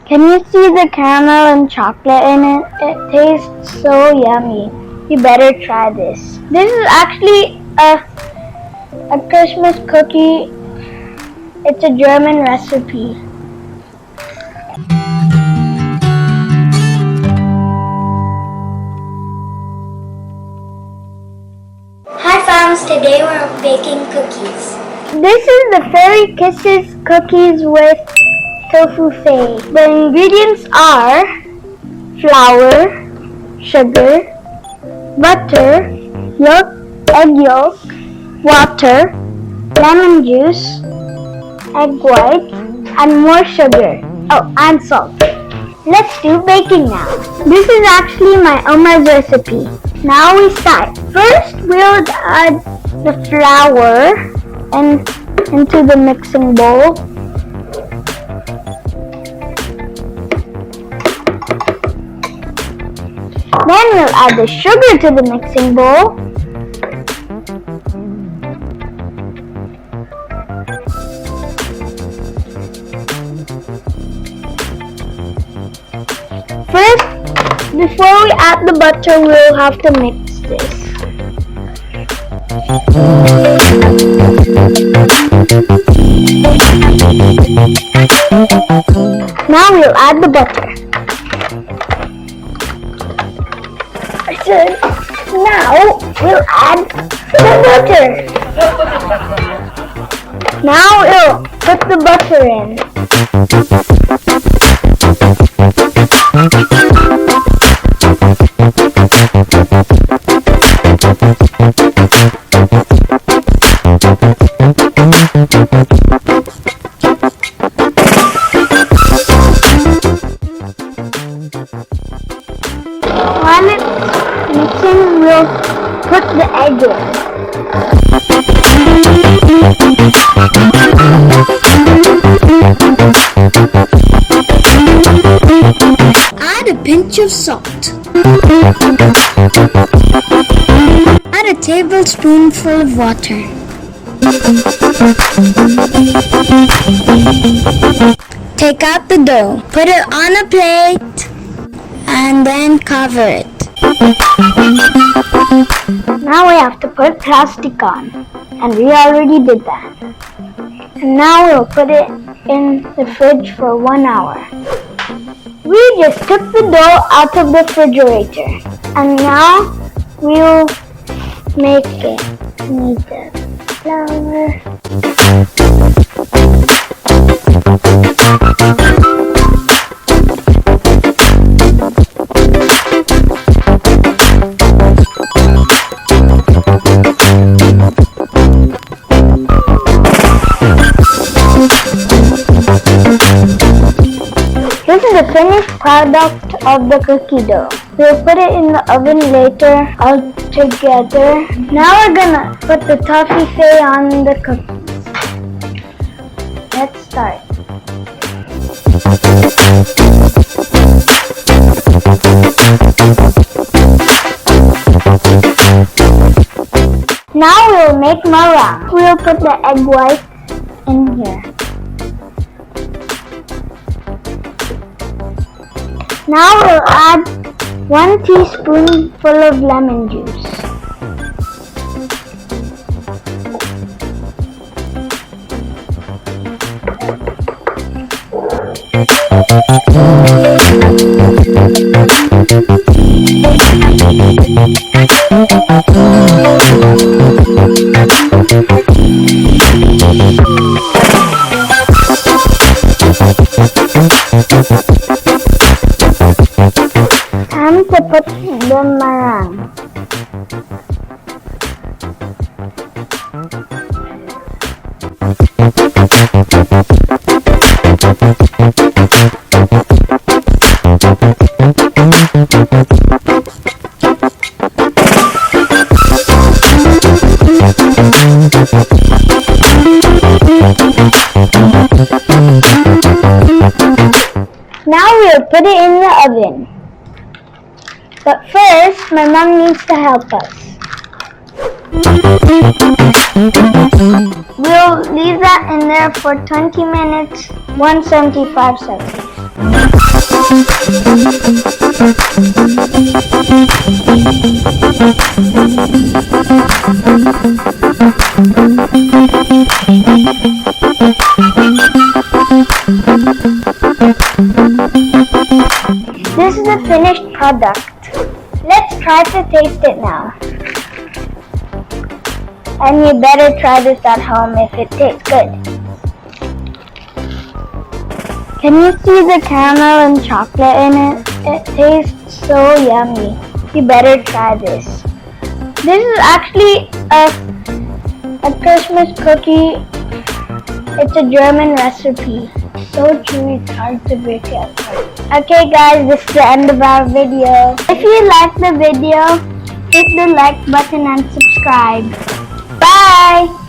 Can you see the caramel and chocolate in it? It tastes so yummy. You better try this. This is actually a Christmas cookie. It's a German recipe. Hi fams, today we're baking cookies. This is the Fairy Kisses cookies with Toffifee. The ingredients are flour, sugar, butter, egg yolk, water, lemon juice, egg white, and more sugar. Oh, and salt. Let's do baking now. This is actually my Oma's recipe. Now we start. First, we'll add the flour into the mixing bowl. Then we'll add the sugar to the mixing bowl. First, before we add the butter, we'll have to mix this. Now we'll add the butter. Now we'll add the butter. Now we'll put the butter in. While it's mixing, we'll put the egg in. Add a pinch of salt. Add a tablespoonful of water. Take out the dough. Put it on a plate and then cover it. Now we have to put plastic on, and we already did that. And now we'll put it in the fridge for 1 hour. We just took the dough out of the refrigerator, and now we'll make it. We need the flour. This is the finished product of the cookie dough. We'll put it in the oven later all together. Now we're gonna put the toffee on the cookies. Let's start. Now we'll make meringue. We'll put the egg white in here. Now we'll add 1 teaspoonful of lemon juice. Time to put the meringue. Now we'll put it in the oven. But first, my mom needs to help us. We'll leave that in there for 20 minutes, 175 Celsius. This is the finished product. Let's try to taste it now. And you better try this at home if it tastes good. Can you see the caramel and chocolate in it? It tastes so yummy. You better try this. This is actually a Christmas cookie. It's a German recipe. So chewy, it's hard to break it apart. Okay guys, this is the end of our video. If you like the video, hit the like button and subscribe. Bye!